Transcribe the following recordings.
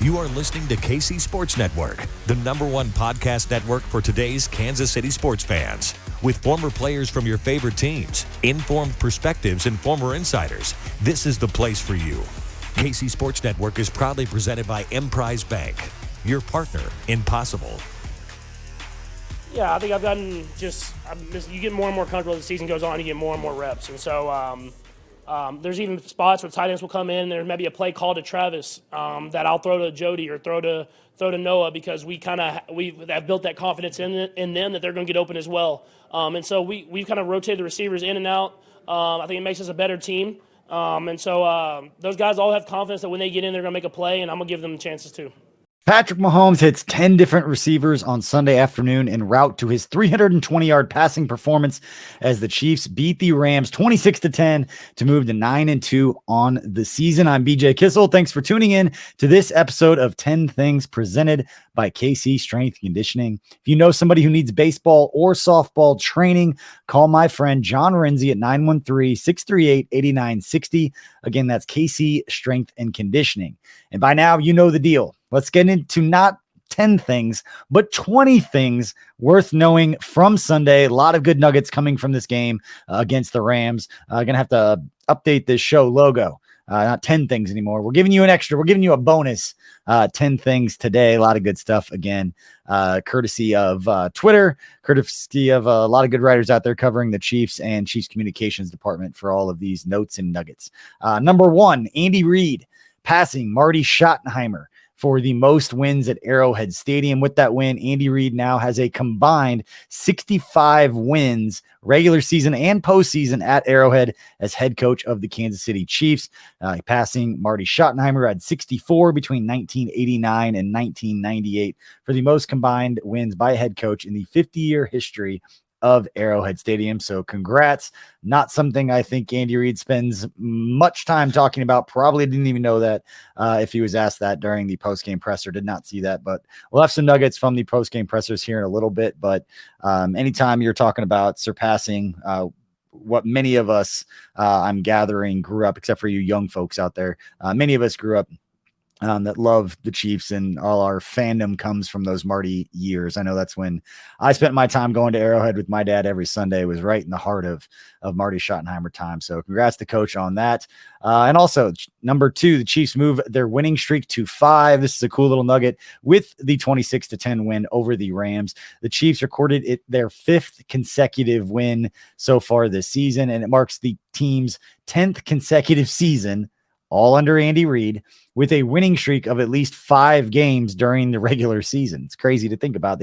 You are listening to KC Sports Network, the #1 podcast network for today's Kansas City sports fans. With former players from your favorite teams, informed perspectives, and former insiders, this is the place for you. KC Sports Network is proudly presented by Emprise Bank, your partner in possible. Yeah, I think you get more and more comfortable as the season goes on, you get more and more reps. And so there's even spots where tight ends will come in, there may be a play called to Travis that I'll throw to Jody or throw to Noah, because we have built that confidence in them that they're going to get open as well. And so we've kind of rotated the receivers in and out. I think it makes us a better team. And so those guys all have confidence that when they get in, they're going to make a play, and I'm going to give them chances too. Patrick Mahomes hits 10 different receivers on Sunday afternoon en route to his 320-yard passing performance as the Chiefs beat the Rams 26-10 to move to 9-2 on the season. I'm BJ Kissel. Thanks for tuning in to this episode of 10 Things presented by KC Strength Conditioning. If you know somebody who needs baseball or softball training, call my friend John Renzi at 913-638-8960. Again, that's KC Strength and Conditioning. And by now, you know the deal. Let's get into not 10 things, but 20 things worth knowing from Sunday. A lot of good nuggets coming from this game against the Rams. Going to have to update this show logo. Not 10 things anymore. We're giving you a bonus 10 things today. A lot of good stuff again, courtesy of Twitter, courtesy of a lot of good writers out there covering the Chiefs and Chiefs communications department for all of these notes and nuggets. Number 1, Andy Reid passing Marty Schottenheimer for the most wins at Arrowhead Stadium. With that win, Andy Reid now has a combined 65 wins, regular season and postseason, at Arrowhead as head coach of the Kansas City Chiefs, passing Marty Schottenheimer, who had 64 between 1989 and 1998 for the most combined wins by a head coach in the 50-year history of Arrowhead Stadium. So congrats. Not something I think Andy Reid spends much time talking about. Probably didn't even know that if he was asked that during the post-game presser. Did not see that, but we'll have some nuggets from the post-game pressers here in a little bit. But anytime you're talking about surpassing what many of us, I'm gathering, grew up, except for you young folks out there, many of us grew up that love the Chiefs, and all our fandom comes from those Marty years. I know that's when I spent my time going to Arrowhead with my dad every Sunday. It was right in the heart of Marty Schottenheimer time. So congrats to coach on that. And also number 2, the Chiefs move their winning streak to 5. This is a cool little nugget with the 26-10 win over the Rams. The Chiefs recorded their 5th consecutive win so far this season, and it marks the team's 10th consecutive season, all under Andy Reid, with a winning streak of at least 5 games during the regular season. It's crazy to think about.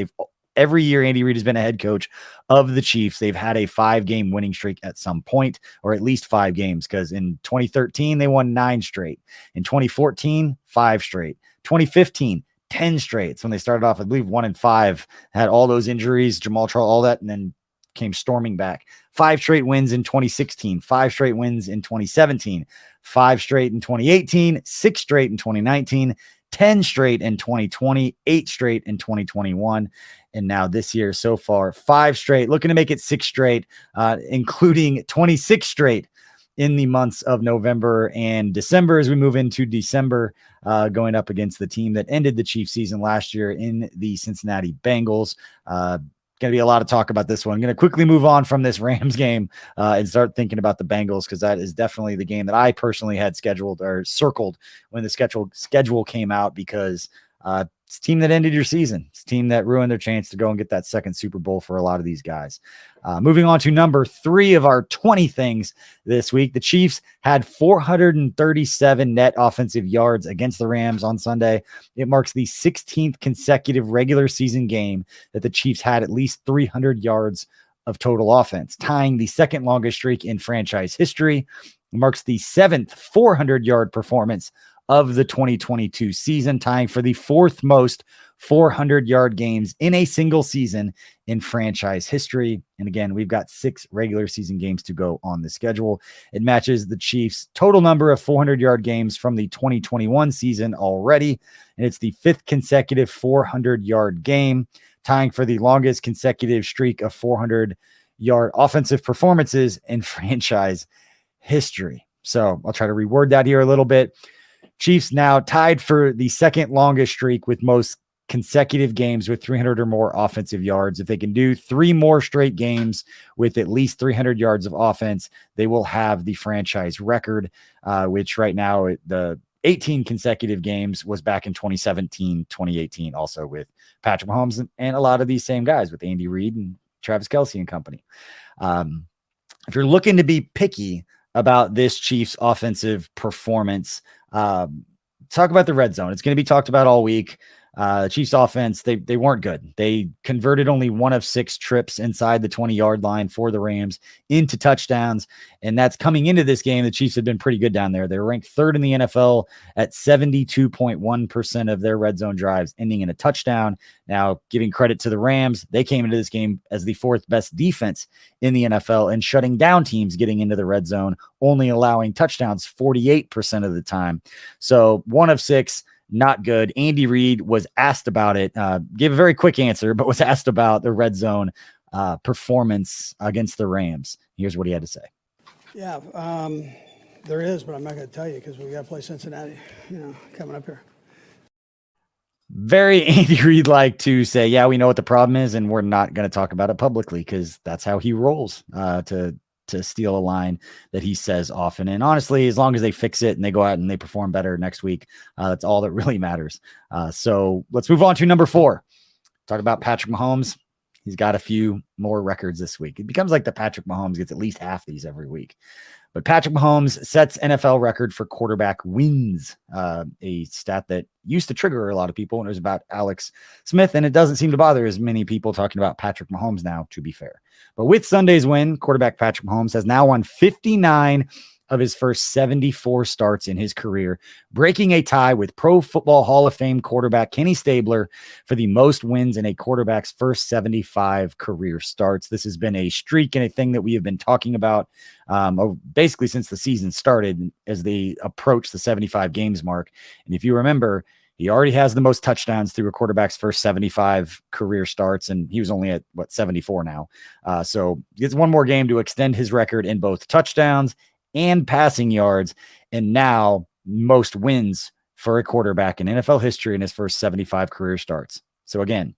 Every year Andy Reid has been a head coach of the Chiefs, they've had a 5-game winning streak at some point, or at least 5 games, because in 2013, they won 9 straight. In 2014, 5 straight. 2015, 10 straight. So when they started off, I believe 1-5, had all those injuries, Jamal Charles, all that, and then came storming back. 5 straight wins in 2016, 5 straight wins in 2017, 5 straight in 2018, 6 straight in 2019, 10 straight in 2020, 8 straight in 2021. And now this year so far, 5 straight, looking to make it 6 straight, including 26 straight in the months of November and December as we move into December, going up against the team that ended the Chiefs season last year in the Cincinnati Bengals. Going to be a lot of talk about this one. I'm going to quickly move on from this Rams game and start thinking about the Bengals, because that is definitely the game that I personally had scheduled or circled when the schedule came out, because it's a team that ended your season. It's a team that ruined their chance to go and get that second Super Bowl for a lot of these guys. Moving on to number 3 of our 20 things this week. The Chiefs had 437 net offensive yards against the Rams on Sunday. It marks the 16th consecutive regular season game that the Chiefs had at least 300 yards of total offense, tying the second longest streak in franchise history. It marks the 7th 400-yard performance of the 2022 season, tying for the 4th most 400-yard games in a single season in franchise history. And again, we've got 6 regular season games to go on the schedule. It matches the Chiefs' total number of 400-yard games from the 2021 season already, and it's the 5th consecutive 400-yard game, tying for the longest consecutive streak of 400-yard offensive performances in franchise history. So I'll try to reword that here a little bit. Chiefs now tied for the second longest streak with most consecutive games with 300 or more offensive yards. If they can do 3 more straight games with at least 300 yards of offense, they will have the franchise record, which right now the 18 consecutive games was back in 2017, 2018, also with Patrick Mahomes and a lot of these same guys with Andy Reid and Travis Kelce and company. If you're looking to be picky about this Chiefs offensive performance, talk about the red zone. It's going to be talked about all week. Chiefs offense, they weren't good. They converted only 1 of 6 trips inside the 20-yard line for the Rams into touchdowns. And that's coming into this game. The Chiefs have been pretty good down there. They're ranked 3rd in the NFL at 72.1% of their red zone drives ending in a touchdown. Now, giving credit to the Rams, they came into this game as the 4th best defense in the NFL and shutting down teams getting into the red zone, only allowing touchdowns 48% of the time. So 1 of 6. Not good. Andy Reid was asked about it, gave a very quick answer, but was asked about the red zone performance against the Rams. Here's what he had to say. Yeah, there is, but I'm not going to tell you because we got to play Cincinnati, coming up here. Very Andy Reid like to say, yeah, we know what the problem is, and we're not going to talk about it publicly because that's how he rolls, to steal a line that he says often. And honestly, as long as they fix it and they go out and they perform better next week, that's all that really matters. So let's move on to number 4. Talk about Patrick Mahomes. He's got a few more records this week. It becomes like the Patrick Mahomes gets at least half these every week. But Patrick Mahomes sets NFL record for quarterback wins, a stat that used to trigger a lot of people when it was about Alex Smith, and it doesn't seem to bother as many people talking about Patrick Mahomes now, to be fair. But with Sunday's win, quarterback Patrick Mahomes has now won 59 of his first 74 starts in his career, breaking a tie with Pro Football Hall of Fame quarterback Kenny Stabler for the most wins in a quarterback's first 75 career starts. This has been a streak and a thing that we have been talking about basically since the season started as they approach the 75 games mark. And if you remember, he already has the most touchdowns through a quarterback's first 75 career starts, and he was only at, 74 now. So he gets one more game to extend his record in both touchdowns and passing yards, and now most wins for a quarterback in NFL history in his first 75 career starts. So again,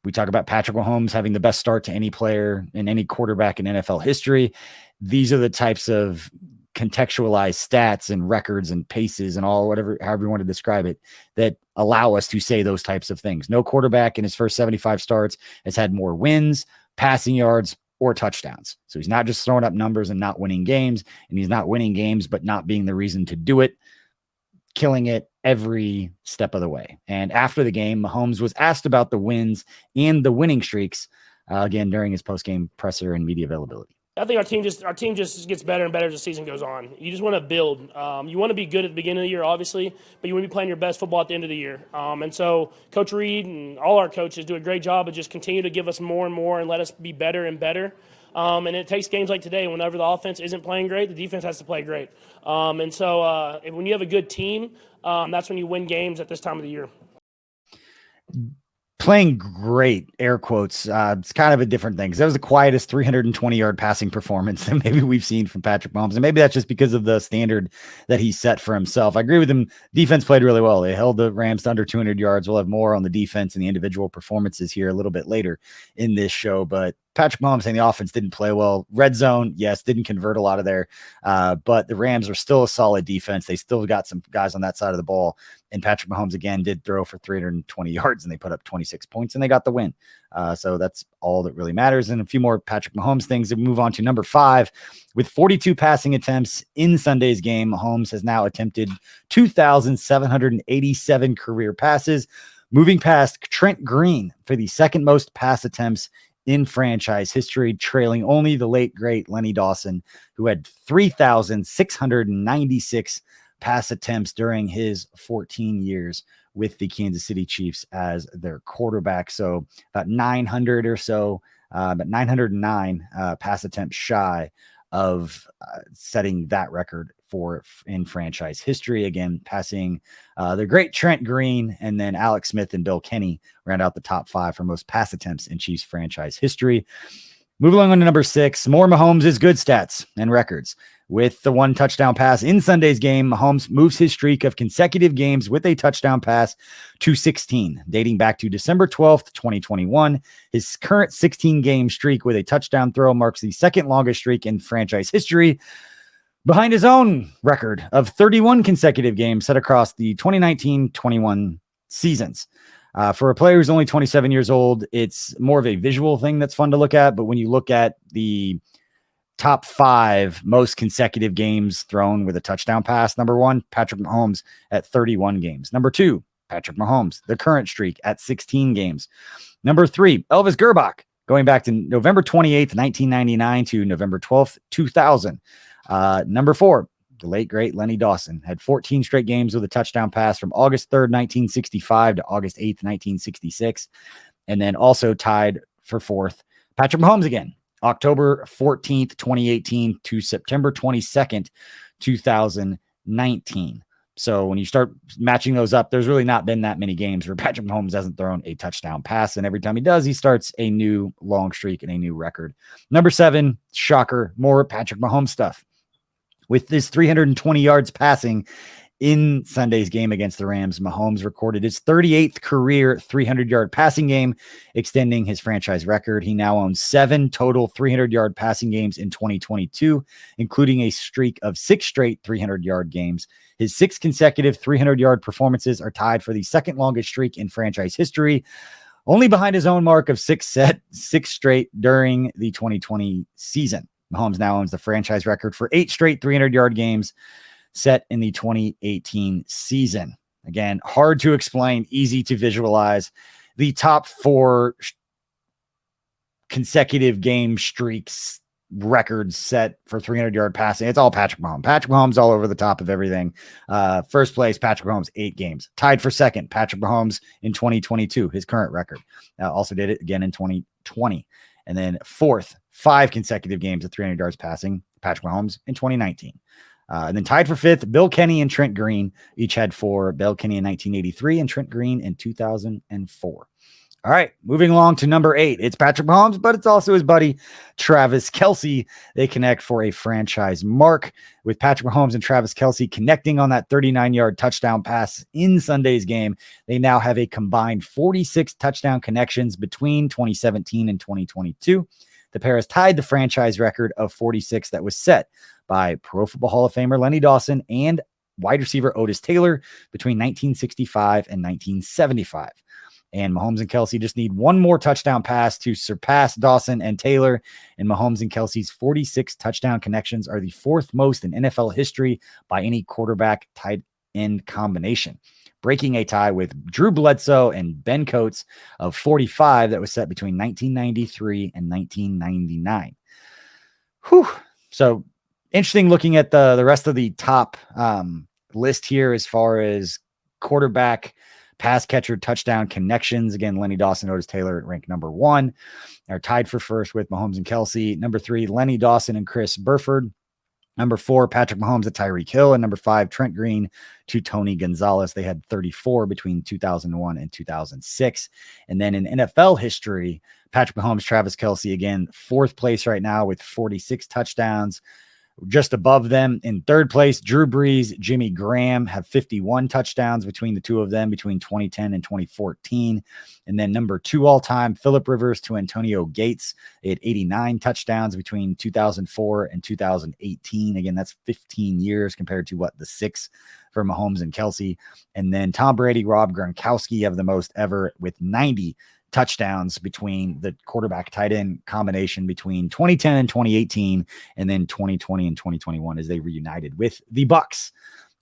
we talk about Patrick Mahomes having the best start to any player in any quarterback in NFL history. These are the types of contextualized stats and records and paces and all, however you want to describe it, that allow us to say those types of things. No quarterback in his first 75 starts has had more wins, passing yards, or touchdowns. So he's not just throwing up numbers and not winning games, and he's not winning games, but not being the reason to do it, killing it every step of the way. And after the game, Mahomes was asked about the wins and the winning streaks again during his post-game presser and media availability. I think our team just gets better and better as the season goes on. You just want to build. You want to be good at the beginning of the year, obviously, but you want to be playing your best football at the end of the year. And so Coach Reid and all our coaches do a great job of just continue to give us more and more and let us be better and better. And it takes games like today, whenever the offense isn't playing great, the defense has to play great. And so when you have a good team, that's when you win games at this time of the year. Playing great, air quotes. It's kind of a different thing because that was the quietest 320-yard passing performance that maybe we've seen from Patrick Mahomes. And maybe that's just because of the standard that he set for himself. I agree with him. Defense played really well. They held the Rams to under 200 yards. We'll have more on the defense and the individual performances here a little bit later in this show. But Patrick Mahomes saying the offense didn't play well. Red zone, yes, didn't convert a lot of there. But the Rams are still a solid defense. They still got some guys on that side of the ball. And Patrick Mahomes, again, did throw for 320 yards, and they put up 26 points, and they got the win. So that's all that really matters. And a few more Patrick Mahomes things to move on to number 5. With 42 passing attempts in Sunday's game, Mahomes has now attempted 2,787 career passes, moving past Trent Green for the second most pass attempts in franchise history, trailing only the late, great Lenny Dawson, who had 3,696 pass attempts during his 14 years with the Kansas City Chiefs as their quarterback. So about 900 or so, but 909 pass attempts shy of setting that record in franchise history. Again, passing the great Trent Green, and then Alex Smith and Bill Kenny round out the top 5 for most pass attempts in Chiefs franchise history. Moving on to number 6, more Mahomes' good stats and records. With the 1 touchdown pass in Sunday's game, Mahomes moves his streak of consecutive games with a touchdown pass to 16, dating back to December 12th, 2021. His current 16-game streak with a touchdown throw marks the second longest streak in franchise history, behind his own record of 31 consecutive games set across the 2019-21 seasons. For a player who's only 27 years old, it's more of a visual thing that's fun to look at. But when you look at the top 5 most consecutive games thrown with a touchdown pass, number 1, Patrick Mahomes at 31 games. Number 2, Patrick Mahomes, the current streak at 16 games. Number 3, Elvis Gerbach, going back to November 28th, 1999 to November 12th, 2000. Number 4, the late, great Lenny Dawson had 14 straight games with a touchdown pass from August 3rd, 1965 to August 8th, 1966. And then also tied for 4th, Patrick Mahomes again, October 14th, 2018 to September 22nd, 2019. So when you start matching those up, there's really not been that many games where Patrick Mahomes hasn't thrown a touchdown pass. And every time he does, he starts a new long streak and a new record. Number 7, shocker, more Patrick Mahomes stuff. With this 320 yards passing in Sunday's game against the Rams, Mahomes recorded his 38th career 300-yard passing game, extending his franchise record. He now owns 7 total 300-yard passing games in 2022, including a streak of 6 straight 300-yard games. His 6 consecutive 300-yard performances are tied for the second longest streak in franchise history, only behind his own mark of 6 straight during the 2020 season. Mahomes now owns the franchise record for 8 straight 300-yard games set in the 2018 season. Again, hard to explain, easy to visualize. The top 4 consecutive game streaks records set for 300-yard passing. It's all Patrick Mahomes. Patrick Mahomes all over the top of everything. First place, Patrick Mahomes, 8 games. Tied for second, Patrick Mahomes in 2022, his current record. Also did it again in 2020. And then 4th, 5 consecutive games of 300 yards passing, Patrick Mahomes in 2019. And then tied for 5th, Bill Kenny and Trent Green each had 4. Bill Kenny in 1983 and Trent Green in 2004. All right, moving along to number 8. It's Patrick Mahomes, but it's also his buddy Travis Kelce. They connect for a franchise mark, with Patrick Mahomes and Travis Kelce connecting on that 39-yard touchdown pass in Sunday's game. They now have a combined 46 touchdown connections between 2017 and 2022. The pair has tied the franchise record of 46 that was set by Pro Football Hall of Famer Lenny Dawson and wide receiver Otis Taylor between 1965 and 1975. And Mahomes and Kelce just need one more touchdown pass to surpass Dawson and Taylor. And Mahomes and Kelce's 46 touchdown connections are the 4th most in NFL history by any quarterback tight end combination, breaking a tie with Drew Bledsoe and Ben Coates of 45 that was set between 1993 and 1999. Whew. So interesting looking at the rest of the top list here as far as quarterback, pass catcher, touchdown connections. Again, Lenny Dawson, Otis Taylor at rank number 1 are tied for first with Mahomes and Kelce. Number 3, Lenny Dawson and Chris Burford. Number 4, Patrick Mahomes at Tyreek Hill. And number 5, Trent Green to Tony Gonzalez. They had 34 between 2001 and 2006. And then in NFL history, Patrick Mahomes, Travis Kelce, again, 4th place right now with 46 touchdowns. Just above them in 3rd place, Drew Brees, Jimmy Graham have 51 touchdowns between the two of them between 2010 and 2014. And then number 2 all time, Phillip Rivers to Antonio Gates. They had 89 touchdowns between 2004 and 2018. Again, that's 15 years compared to the 6 for Mahomes and Kelce. And then Tom Brady, Rob Gronkowski have the most ever with 90 touchdowns between the quarterback tight end combination between 2010 and 2018, and then 2020 and 2021 as they reunited with the Bucs.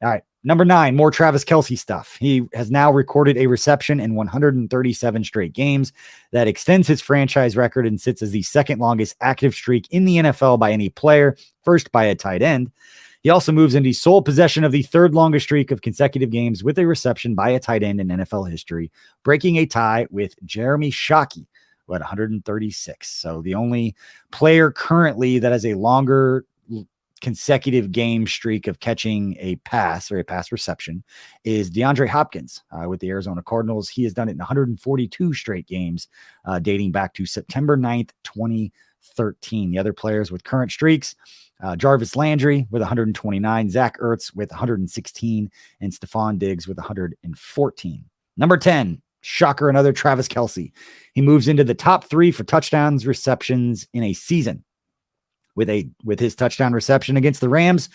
All right, number 9, more Travis Kelce stuff. He has now recorded a reception in 137 straight games. That extends his franchise record and sits as the 2nd longest active streak in the NFL by any player, first by a tight end. He also moves into sole possession of the 3rd longest streak of consecutive games with a reception by a tight end in NFL history, breaking a tie with Jeremy Shockey, who had 136. So the only player currently that has a longer consecutive game streak of catching a pass or a pass reception is DeAndre Hopkins with the Arizona Cardinals. He has done it in 142 straight games, dating back to September 9th, 2015. 13. The other players with current streaks, Jarvis Landry with 129, Zach Ertz with 116, and Stephon Diggs with 114. Number 10, shocker, another Travis Kelce. He moves into the top 3 for touchdowns, receptions in a season. With his touchdown reception against the Rams,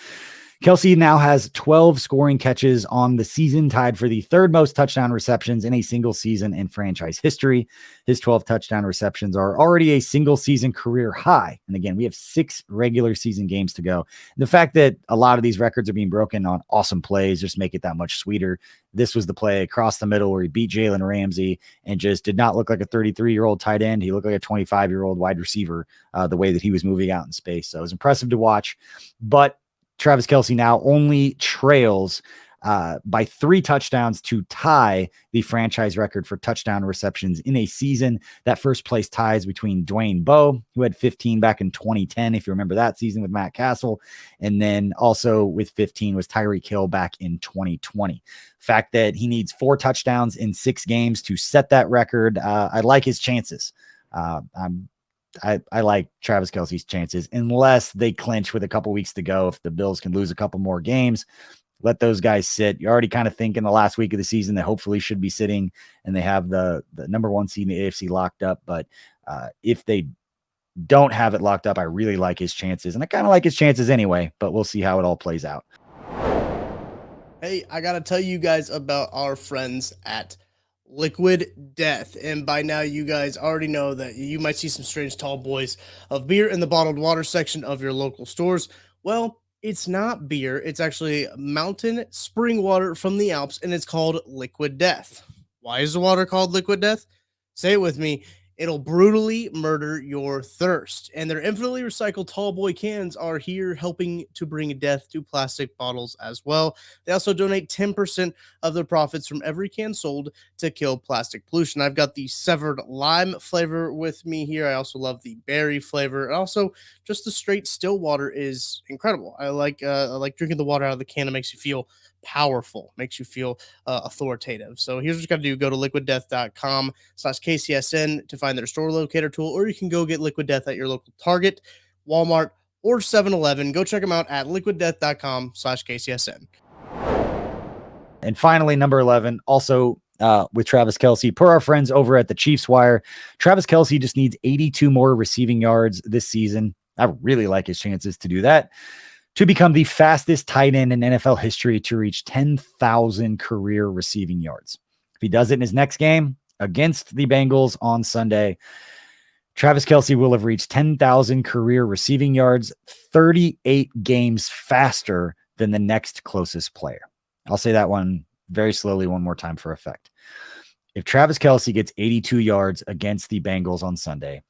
Kelce now has 12 scoring catches on the season, tied for the third most touchdown receptions in a single season in franchise history. His 12 touchdown receptions are already a single season career high. And again, we have 6 regular season games to go. The fact that a lot of these records are being broken on awesome plays just make it that much sweeter. This was the play across the middle where he beat Jalen Ramsey and just did not look like a 33-year-old tight end. He looked like a 25-year-old wide receiver, the way that he was moving out in space. So it was impressive to watch. But Travis Kelce now only trails by 3 touchdowns to tie the franchise record for touchdown receptions in a season. That first place ties between Dwayne Bowe, who had 15 back in 2010, if you remember that season with Matt Castle, and then also with 15 was Tyreek Hill back in 2020. Fact that he needs 4 touchdowns in 6 games to set that record, I like his chances. I like Travis Kelce's chances unless they clinch with a couple weeks to go. If the Bills can lose a couple more games, let those guys sit. You already kind of think in the last week of the season they hopefully should be sitting and they have the number 1 seed in the AFC locked up. But if they don't have it locked up, I really like his chances. And I kind of like his chances anyway, but we'll see how it all plays out. Hey, I got to tell you guys about our friends at Liquid Death. And by now you guys already know that you might see some strange tall boys of beer in the bottled water section of your local stores. Well, it's not beer. It's actually mountain spring water from the Alps, and it's called Liquid Death. Why is the water called Liquid Death? Say it with me. It'll brutally murder your thirst. And their infinitely recycled tall boy cans are here helping to bring death to plastic bottles as well. They also donate 10% of their profits from every can sold to kill plastic pollution. I've got the severed lime flavor with me here. I also love the berry flavor. And also just the straight still water is incredible. I like drinking the water out of the can. It makes you feel powerful, makes you feel authoritative. So here's what you got to do. Go to liquiddeath.com/KCSN to find their store locator tool, or you can go get Liquid Death at your local Target, Walmart, or 7-Eleven. Go check them out at liquiddeath.com/KCSN. And finally, number 11, also with Travis Kelce, per our friends over at the Chiefs Wire, Travis Kelce just needs 82 more receiving yards this season. I really like his chances to do that, to become the fastest tight end in NFL history to reach 10,000 career receiving yards. If he does it in his next game against the Bengals on Sunday, Travis Kelce will have reached 10,000 career receiving yards, 38 games faster than the next closest player. I'll say that one very slowly one more time for effect. If Travis Kelce gets 82 yards against the Bengals on Sunday,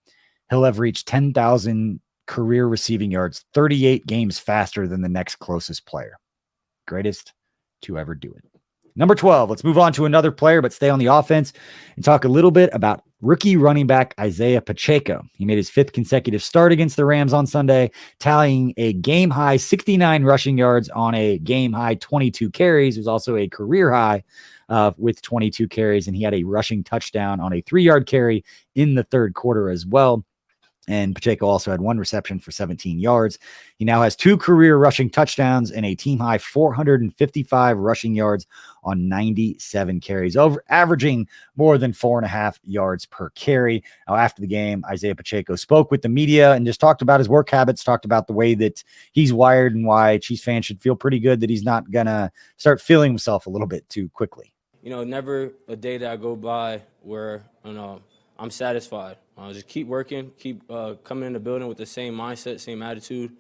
he'll have reached 10,000 career receiving yards, 38 games faster than the next closest player. Greatest to ever do it. Number 12, let's move on to another player, but stay on the offense and talk a little bit about rookie running back Isaiah Pacheco. He made his 5th consecutive start against the Rams on Sunday, tallying a game-high 69 rushing yards on a game-high 22 carries. It was also a career high with 22 carries, and he had a rushing touchdown on a 3-yard carry in the third quarter as well. And Pacheco also had 1 reception for 17 yards. He now has 2 career rushing touchdowns and a team high 455 rushing yards on 97 carries, averaging more than 4.5 yards per carry. Now, after the game, Isaiah Pacheco spoke with the media and just talked about his work habits, talked about the way that he's wired and why Chiefs fans should feel pretty good that he's not going to start feeling himself a little bit too quickly. You know, never a day that I go by where, I'm satisfied. Just keep working, keep coming in the building with the same mindset, same attitude.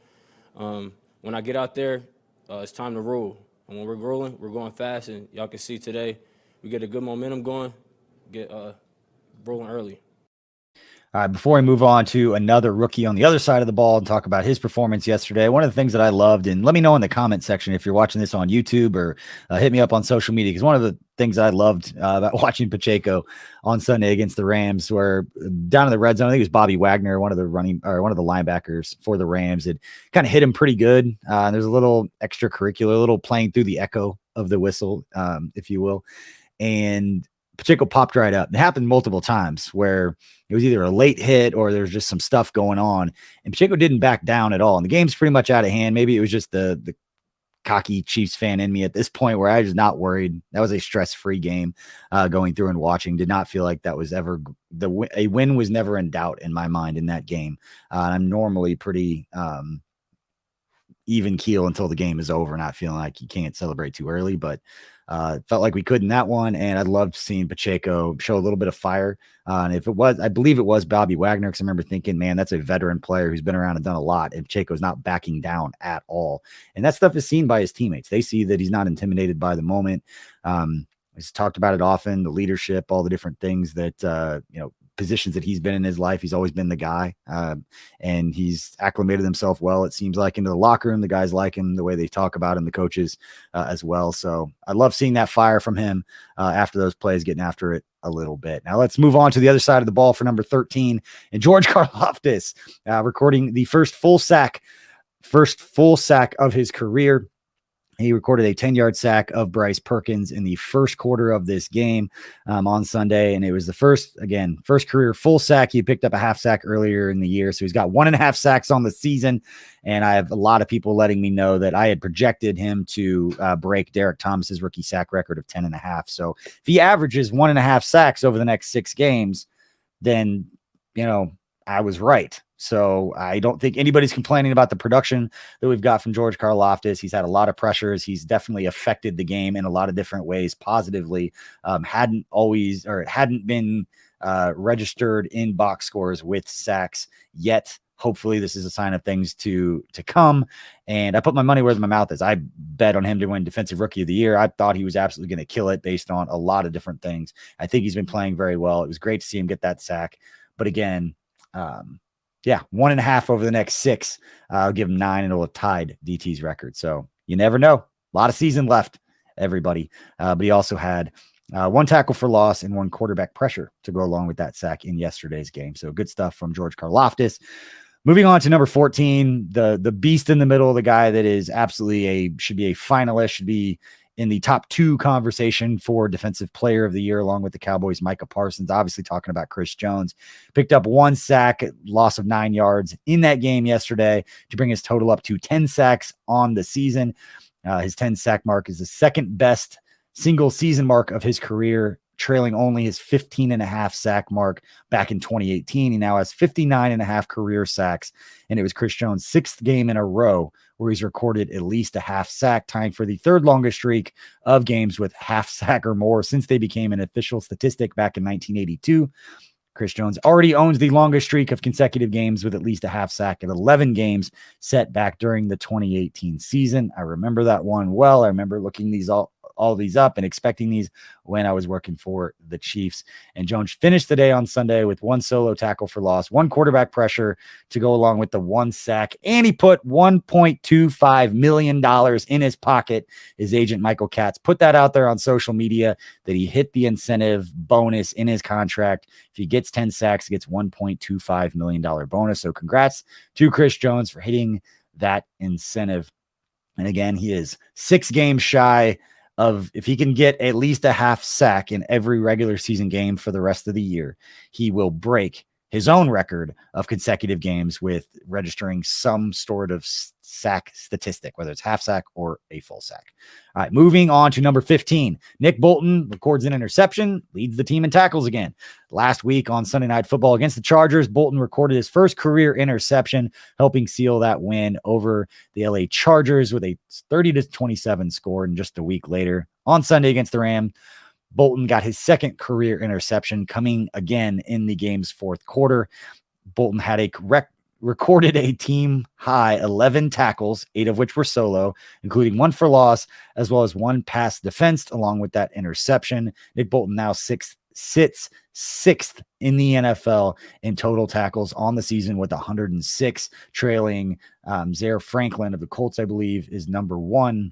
When I get out there, it's time to roll. And when we're rolling, we're going fast. And y'all can see today, we get a good momentum going, get rolling early. All right, before we move on to another rookie on the other side of the ball and talk about his performance yesterday, one of the things that I loved, and let me know in the comment section if you're watching this on YouTube or hit me up on social media, because one of the things I loved about watching Pacheco on Sunday against the Rams, where down in the red zone, I think it was Bobby Wagner, one of the linebackers for the Rams, it kind of hit him pretty good. There's a little extracurricular, a little playing through the echo of the whistle, if you will. And Pacheco popped right up. It happened multiple times where it was either a late hit or there's just some stuff going on, and Pacheco didn't back down at all. And the game's pretty much out of hand. Maybe it was just the cocky Chiefs fan in me at this point where I was not worried. That was a stress-free game going through and watching. Did not feel like that was ever a win was never in doubt in my mind in that game. I'm normally pretty even keel until the game is over, not feeling like you can't celebrate too early, but felt like we could in that one. And I loved seeing Pacheco show a little bit of fire. And if it was, I believe it was Bobby Wagner, because I remember thinking, man, that's a veteran player who's been around and done a lot. And Pacheco's not backing down at all. And that stuff is seen by his teammates. They see that he's not intimidated by the moment. He's talked about it often, the leadership, all the different things that, positions that he's been in his life. He's always been the guy, and he's acclimated himself well, it seems like, into the locker room. The guys like him, the way they talk about him, the coaches as well. So I love seeing that fire from him after those plays, getting after it a little bit. Now let's move on to the other side of the ball for number 13, and George Karlaftis recording the first full sack of his career. He recorded a 10-yard sack of Bryce Perkins in the first quarter of this game on Sunday. And it was the first career full sack. He picked up a half sack earlier in the year. So he's got 1.5 sacks on the season. And I have a lot of people letting me know that I had projected him to break Derek Thomas's rookie sack record of 10.5. So if he averages 1.5 sacks over the next 6 games, then, I was right. So I don't think anybody's complaining about the production that we've got from George Karlaftis. He's had a lot of pressures. He's definitely affected the game in a lot of different ways positively. Hadn't been registered in box scores with sacks yet. Hopefully this is a sign of things to come. And I put my money where my mouth is. I bet on him to win Defensive Rookie of the Year. I thought he was absolutely going to kill it based on a lot of different things. I think he's been playing very well. It was great to see him get that sack. But again, 1.5 over the next 6. I'll give him 9, and it'll have tied DT's record. So you never know. A lot of season left, everybody. But he also had 1 tackle for loss and 1 quarterback pressure to go along with that sack in yesterday's game. So good stuff from George Karlaftis. Moving on to number 14, the beast in the middle, the guy that is absolutely should be a finalist, should be in the top 2 conversation for Defensive Player of the Year, along with the Cowboys' Micah Parsons. Obviously talking about Chris Jones. Picked up 1 sack, loss of 9 yards in that game yesterday to bring his total up to 10 sacks on the season. His 10 sack mark is the second best single season mark of his career, trailing only his 15.5 sack mark back in 2018. He now has 59.5 career sacks, and it was Chris Jones' 6th game in a row where he's recorded at least a half sack, tying for the 3rd longest streak of games with half sack or more since they became an official statistic back in 1982. Chris Jones already owns the longest streak of consecutive games with at least a half sack at 11 games set back during the 2018 season. I remember that one well. I remember looking all these up and expecting these when I was working for the Chiefs. And Jones finished the day on Sunday with 1 solo tackle for loss, 1 quarterback pressure to go along with the 1 sack. And he put $1.25 million in his pocket. His agent, Michael Katz, put that out there on social media that he hit the incentive bonus in his contract. If he gets 10 sacks, he gets $1.25 million bonus. So congrats to Chris Jones for hitting that incentive. And again, he is 6 games shy of, if he can get at least a half sack in every regular season game for the rest of the year, he will break his own record of consecutive games with registering some sort of sack statistic, whether it's half sack or a full sack. All right, moving on to number 15. Nick Bolton records an interception, leads the team in tackles again. Last week on Sunday Night Football against the Chargers, Bolton recorded his first career interception, helping seal that win over the LA Chargers with a 30-27 score. And just a week later, on Sunday against the Rams, Bolton got his 2nd career interception, coming again in the game's 4th quarter. Bolton had recorded a team high 11 tackles, 8 of which were solo, including 1 for loss, as well as 1 pass defensed along with that interception. Nick Bolton now sits 6th in the NFL in total tackles on the season with 106, trailing Zaire Franklin of the Colts, I believe, is number 1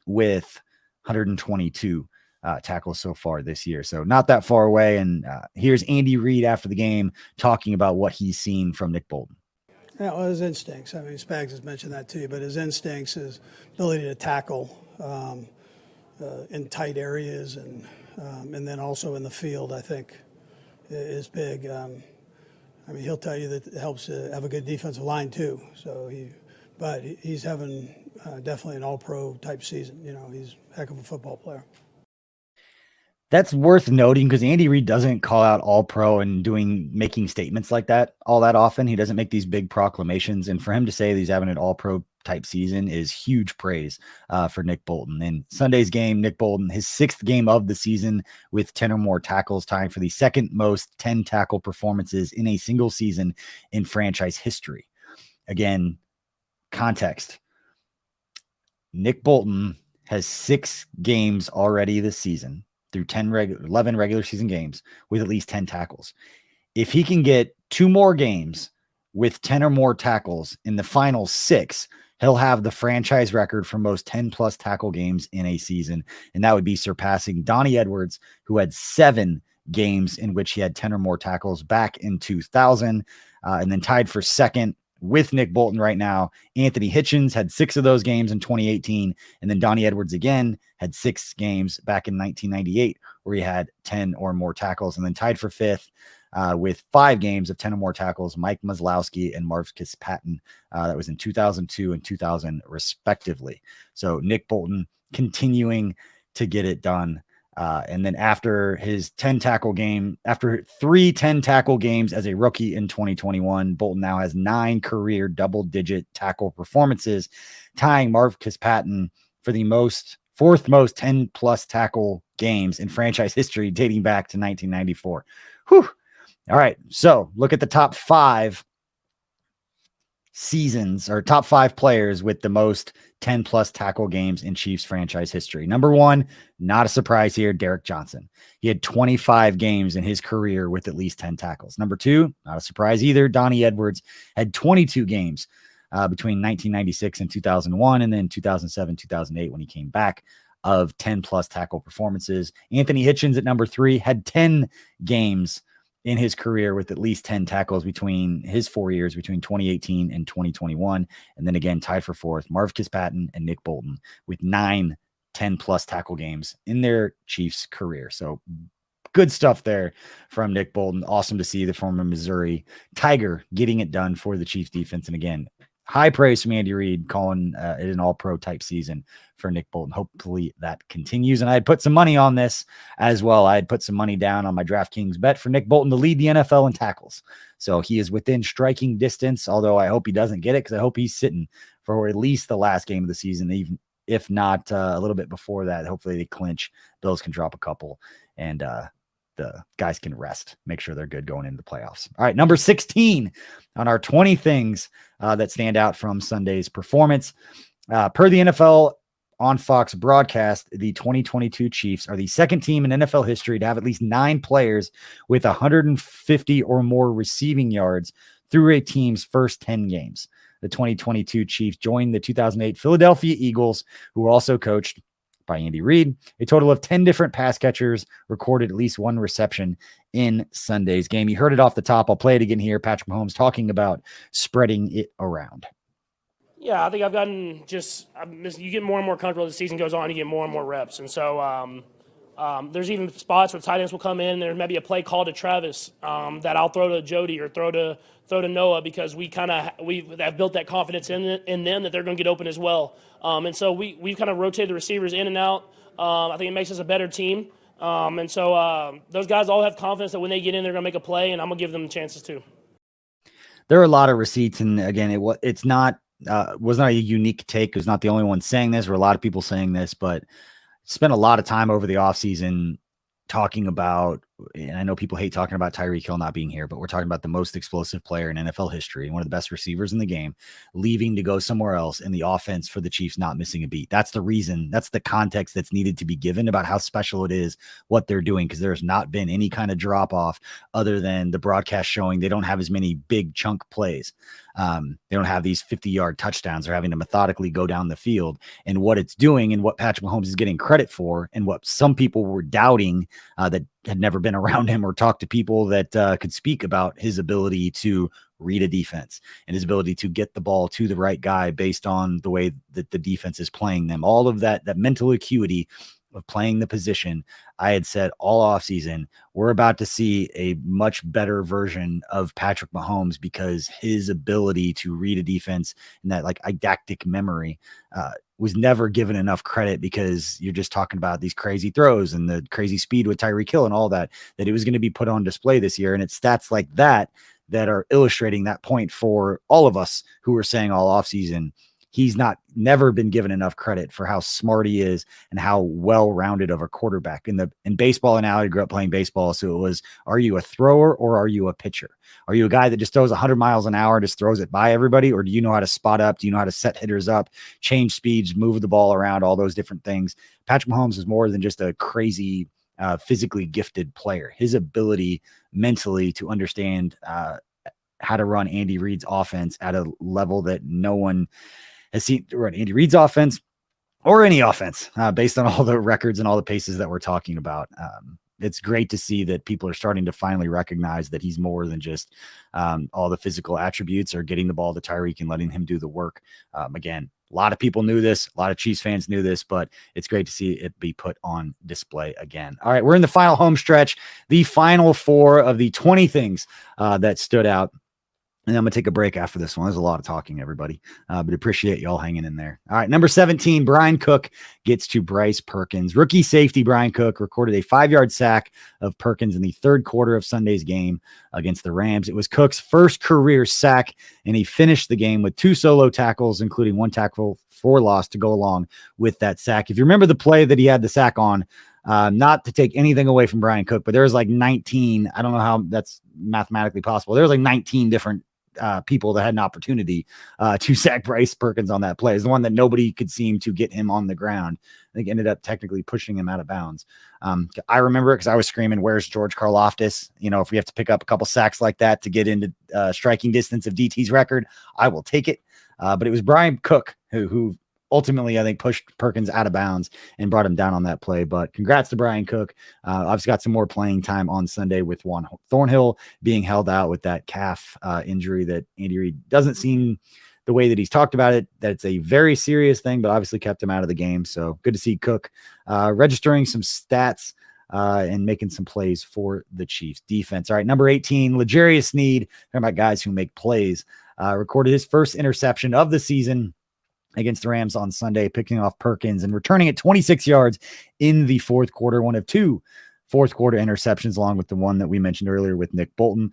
with 122 tackles so far this year. So not that far away. And here's Andy Reid after the game talking about what he's seen from Nick Bolton. Yeah, well, his instincts. I mean, Spags has mentioned that too, but his instincts, his ability to tackle in tight areas and And then also in the field, I think, is big. I mean, he'll tell you that it helps to have a good defensive line too. So he's having definitely an all-pro type season. You know, he's a heck of a football player. That's worth noting because Andy Reid doesn't call out all pro and making statements like that all that often. He doesn't make these big proclamations. And for him to say that he's having an all pro type season is huge praise for Nick Bolton. In Sunday's game, Nick Bolton, his 6th game of the season with 10 or more tackles, tying for the second most 10 tackle performances in a single season in franchise history. Again, context. Nick Bolton has 6 games already this season through 11 regular season games with at least 10 tackles. If he can get 2 more games with 10 or more tackles in the final 6, he'll have the franchise record for most 10 plus tackle games in a season. And that would be surpassing Donnie Edwards, who had 7 games in which he had 10 or more tackles back in 2000, and then tied for second with Nick Bolton right now. Anthony Hitchens had 6 of those games in 2018. And then Donnie Edwards again had 6 games back in 1998 where he had 10 or more tackles. And then tied for 5th with 5 games of 10 or more tackles, Mike Maslowski and Marcus Patton. That was in 2002 and 2000 respectively. So Nick Bolton continuing to get it done. And then after his 10 tackle game, after 3 10 tackle games as a rookie in 2021, Bolton now has 9 career double-digit tackle performances, tying Marcus Patton for the 4th most 10-plus tackle games in franchise history dating back to 1994. Whew. All right, so look at the top 5 seasons or top 5 players with the most 10 plus tackle games in Chiefs franchise history. Number 1, not a surprise here, Derek Johnson. He had 25 games in his career with at least 10 tackles. Number 2, not a surprise either, Donnie Edwards had 22 games between 1996 and 2001, and then 2007, 2008 when he came back of 10 plus tackle performances. Anthony Hitchens at number 3 had 10 games in his career with at least 10 tackles between his 4 years, between 2018 and 2021. And then again, tied for 4th, Marcus Patton and Nick Bolton with 9 10-plus tackle games in their Chiefs career. So good stuff there from Nick Bolton. Awesome to see the former Missouri Tiger getting it done for the Chiefs defense. And again, high praise from Andy Reid calling it an all-pro type season for Nick Bolton. Hopefully that continues. And I had put some money on this as well. I had put some money down on my DraftKings bet for Nick Bolton to lead the NFL in tackles. So he is within striking distance, although I hope he doesn't get it because I hope he's sitting for at least the last game of the season, even if not a little bit before that. Hopefully they clinch. Bills can drop a couple, and the guys can rest, make sure they're good going into the playoffs. All right, number 16 on our 20 things that stand out from Sunday's performance. Per the NFL on Fox broadcast, the 2022 Chiefs are the second team in NFL history to have at least 9 players with 150 or more receiving yards through a team's first 10 games. The 2022 Chiefs joined the 2008 Philadelphia Eagles, who were also coached by Andy Reid. A total of 10 different pass catchers recorded at least 1 reception in Sunday's game. You heard it off the top. I'll play it again here. Patrick Mahomes talking about spreading it around. Yeah, I think I've gotten you get more and more comfortable as the season goes on, you get more and more reps. And so there's even spots where tight ends will come in. There may be a play called to Travis that I'll throw to Jody or throw to Noah because we have built that confidence in them that they're going to get open as well. And so we've kind of rotated the receivers in and out. I think it makes us a better team. And so those guys all have confidence that when they get in, they're going to make a play, and I'm going to give them chances too. There are a lot of receipts, and again, it's not was not a unique take. It was not the only one saying this, or a lot of people saying this, but spent a lot of time over the offseason talking about, and I know people hate talking about Tyreek Hill not being here, but we're talking about the most explosive player in NFL history, one of the best receivers in the game, leaving to go somewhere else, and the offense for the Chiefs not missing a beat. That's the reason, that's the context that's needed to be given about how special it is what they're doing, because there's not been any kind of drop off other than the broadcast showing they don't have as many big chunk plays. They don't have these 50-yard touchdowns. They're having to methodically go down the field, and what it's doing and what Patrick Mahomes is getting credit for, and what some people were doubting that had never been around him or talked to people that could speak about his ability to read a defense and his ability to get the ball to the right guy based on the way that the defense is playing them. All of that mental acuity of playing the position, I had said all offseason, we're about to see a much better version of Patrick Mahomes because his ability to read a defense and that like eidetic memory was never given enough credit because you're just talking about these crazy throws and the crazy speed with Tyreek Hill and all that it was going to be put on display this year. And it's stats like that that are illustrating that point for all of us who were saying all offseason, he's never been given enough credit for how smart he is and how well-rounded of a quarterback. In baseball, and I grew up playing baseball, so it was, are you a thrower or are you a pitcher? Are you a guy that just throws 100 miles an hour and just throws it by everybody? Or do you know how to spot up? Do you know how to set hitters up, change speeds, move the ball around, all those different things? Patrick Mahomes is more than just a crazy physically gifted player. His ability mentally to understand how to run Andy Reid's offense at a level that no one has seen run Andy Reid's offense or any offense based on all the records and all the paces that we're talking about. It's great to see that people are starting to finally recognize that he's more than just all the physical attributes or getting the ball to Tyreek and letting him do the work. Again, a lot of people knew this. A lot of Chiefs fans knew this, but it's great to see it be put on display again. All right, we're in the final home stretch, the final 4 of the 20 things that stood out. And I'm going to take a break after this one. There's a lot of talking, everybody, but appreciate y'all hanging in there. All right, number 17, Brian Cook gets to Bryce Perkins. Rookie safety Brian Cook recorded a 5-yard sack of Perkins in the third quarter of Sunday's game against the Rams. It was Cook's first career sack, and he finished the game with 2 solo tackles, including 1 tackle for loss to go along with that sack. If you remember the play that he had the sack on, not to take anything away from Brian Cook, but there was like 19. I don't know how that's mathematically possible. There was like 19 different people that had an opportunity to sack Bryce Perkins on that play. It's the one that nobody could seem to get him on the ground. I think ended up technically pushing him out of bounds. I remember it because I was screaming, "Where's George Karlaftis?" You know, if we have to pick up a couple sacks like that to get into striking distance of DT's record, I will take it. But it was Brian Cook who ultimately, I think, pushed Perkins out of bounds and brought him down on that play. But congrats to Brian Cook. I've got some more playing time on Sunday with Juan Thornhill being held out with that calf injury that Andy Reid doesn't seem the way that he's talked about it, that it's a very serious thing, but obviously kept him out of the game. So good to see Cook registering some stats and making some plays for the Chiefs defense. All right, number 18, L'Jarius Sneed, talking about guys who make plays, recorded his first interception of the season against the Rams on Sunday, picking off Perkins and returning it 26 yards in the fourth quarter, one of 2 fourth quarter interceptions, along with the one that we mentioned earlier with Nick Bolton.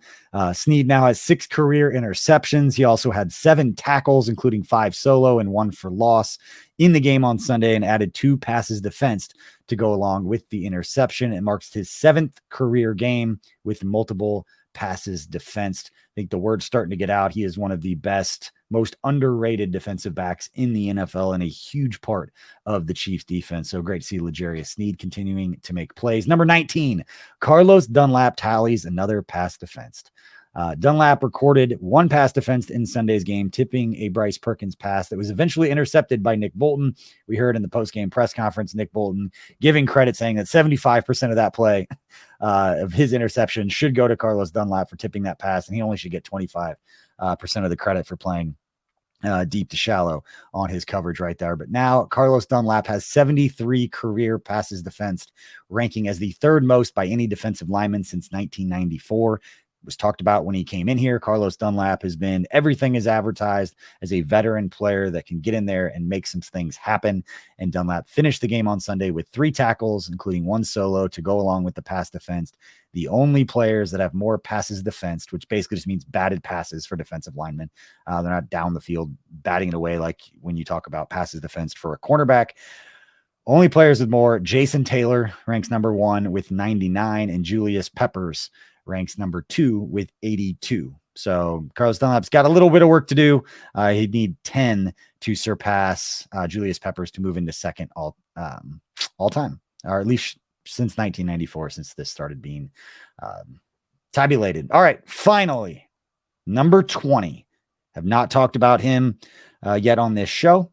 Sneed now has 6 career interceptions. He also had 7 tackles, including 5 solo and 1 for loss in the game on Sunday, and added 2 passes defensed to go along with the interception. It marks his 7th career game with multiple passes defensed. I think the word's starting to get out. He is one of the best, most underrated defensive backs in the NFL and a huge part of the Chiefs defense. So great to see L'Jarius Sneed continuing to make plays. Number 19, Carlos Dunlap tallies another pass defensed. Dunlap recorded 1 pass defense in Sunday's game, tipping a Bryce Perkins pass that was eventually intercepted by Nick Bolton. We heard in the postgame press conference, Nick Bolton giving credit, saying that 75% of that play of his interception should go to Carlos Dunlap for tipping that pass, and he only should get 25% of the credit for playing deep to shallow on his coverage right there. But now Carlos Dunlap has 73 career passes defensed, ranking as the 3rd most by any defensive lineman since 1994. Was talked about when he came in here. Carlos Dunlap has been everything is advertised as a veteran player that can get in there and make some things happen. And Dunlap finished the game on Sunday with 3 tackles, including 1 solo to go along with the pass defense. The only players that have more passes defensed, which basically just means batted passes for defensive linemen. They're not down the field batting it away like when you talk about passes defensed for a cornerback. Only players with more: Jason Taylor ranks number 1 with 99, and Julius Peppers ranks number 2 with 82. So Carlos Dunlap's got a little bit of work to do. He'd need 10 to surpass Julius Peppers to move into second all time, or at least since 1994, since this started being tabulated. All right, finally, number 20. Have not talked about him yet on this show,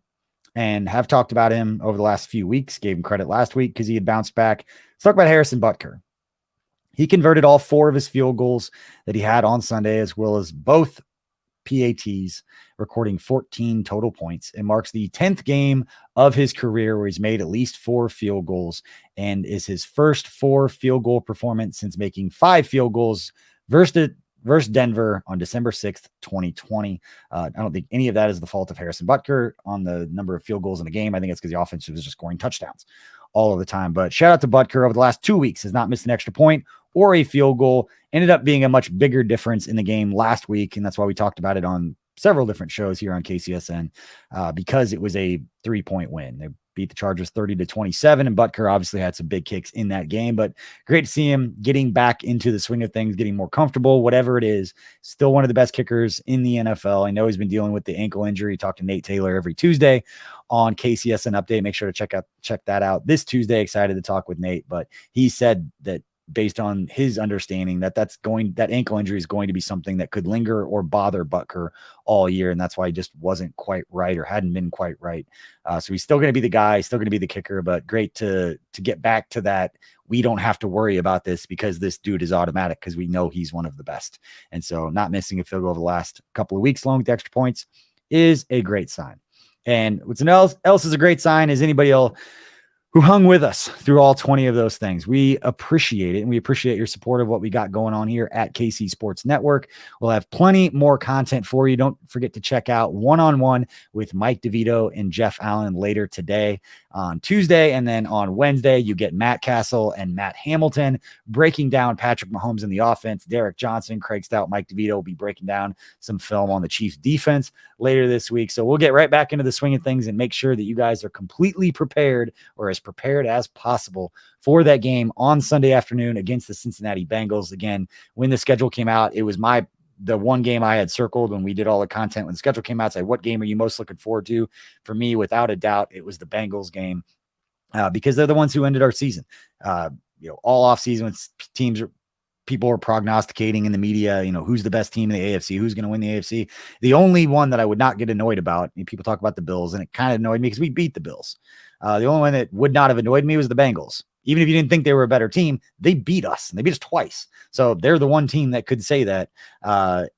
and have talked about him over the last few weeks. Gave him credit last week because he had bounced back. Let's talk about Harrison Butker. He converted all 4 of his field goals that he had on Sunday, as well as both PATs, recording 14 total points. It marks the 10th game of his career where he's made at least 4 field goals, and is his first 4 field goal performance since making 5 field goals versus Denver on December 6th, 2020. I don't think any of that is the fault of Harrison Butker on the number of field goals in the game. I think it's because the offense was just scoring touchdowns all of the time. But shout out to Butker. Over the last 2 weeks, has not missed an extra point or a field goal. Ended up being a much bigger difference in the game last week, and that's why we talked about it on several different shows here on KCSN, because it was a 3-point win. They beat the Chargers 30-27, and Butker obviously had some big kicks in that game, but great to see him getting back into the swing of things, getting more comfortable, whatever it is. Still one of the best kickers in the NFL. I know he's been dealing with the ankle injury. Talk to Nate Taylor every Tuesday on KCSN Update. Make sure to check that out this Tuesday. Excited to talk with Nate, but he said that based on his understanding that that ankle injury is going to be something that could linger or bother Butker all year. And that's why he just wasn't quite right, or hadn't been quite right. So he's still going to be the guy, still going to be the kicker, but great to get back to that. We don't have to worry about this because this dude is automatic, because we know he's one of the best. And so not missing a field goal over the last couple of weeks along with the extra points is a great sign. And what's else is a great sign is anybody else who hung with us through all 20 of those things. We appreciate it, and we appreciate your support of what we got going on here at KC Sports Network. We'll have plenty more content for you. Don't forget to check out One-on-One with Mike DeVito and Jeff Allen later today on Tuesday, and then on Wednesday, you get Matt Castle and Matt Hamilton breaking down Patrick Mahomes in the offense. Derek Johnson, Craig Stout, Mike DeVito will be breaking down some film on the Chiefs defense later this week. So we'll get right back into the swing of things and make sure that you guys are completely prepared, or as prepared as possible, for that game on Sunday afternoon against the Cincinnati Bengals. Again, when the schedule came out, it was the one game I had circled when we did all the content. When the schedule came out, say, what game are you most looking forward to? For me, without a doubt, it was the Bengals game, because they're the ones who ended our season. All off season, when people were prognosticating in the media, who's the best team in the AFC, who's going to win the AFC. The only one that I would not get annoyed about, people talk about the Bills, and it kind of annoyed me because we beat the Bills. The only one that would not have annoyed me was the Bengals. Even if you didn't think they were a better team, they beat us, and they beat us twice. So they're the one team that could say that.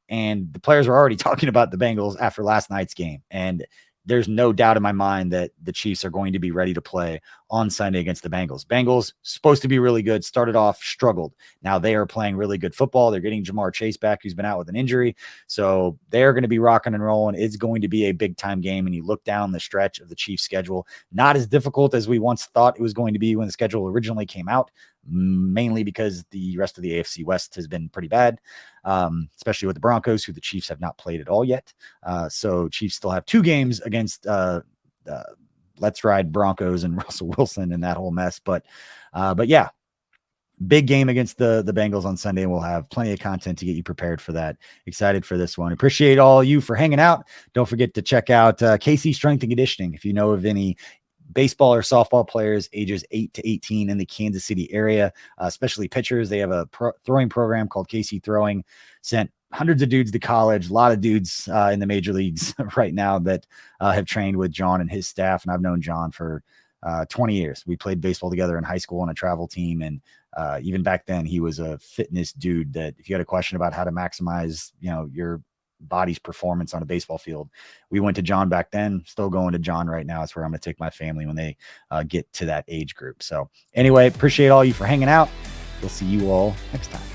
And the players were already talking about the Bengals after last night's game. And there's no doubt in my mind that the Chiefs are going to be ready to play on Sunday against the Bengals. Bengals supposed to be really good, started off, struggled. Now they are playing really good football. They're getting Jamar Chase back, who's been out with an injury. So they're going to be rocking and rolling. It's going to be a big time game. And you look down the stretch of the Chiefs schedule, not as difficult as we once thought it was going to be when the schedule originally came out, mainly because the rest of the AFC West has been pretty bad, especially with the Broncos, who the Chiefs have not played at all yet. So Chiefs still have 2 games against Let's Ride Broncos and Russell Wilson and that whole mess. But yeah, big game against the Bengals on Sunday, and we'll have plenty of content to get you prepared for that. Excited for this one. Appreciate all you for hanging out. Don't forget to check out KC Strength and Conditioning. If you know of any baseball or softball players ages 8 to 18 in the Kansas City area, especially pitchers, they have a throwing program called KC Throwing. Sent hundreds of dudes to college, a lot of dudes in the major leagues right now that have trained with John and his staff. And I've known John for 20 years. We played baseball together in high school on a travel team. And even back then, he was a fitness dude that if you had a question about how to maximize, your body's performance on a baseball field, we went to John back then, still going to John right now. It's where I'm going to take my family when they get to that age group. So anyway, appreciate all you for hanging out. We'll see you all next time.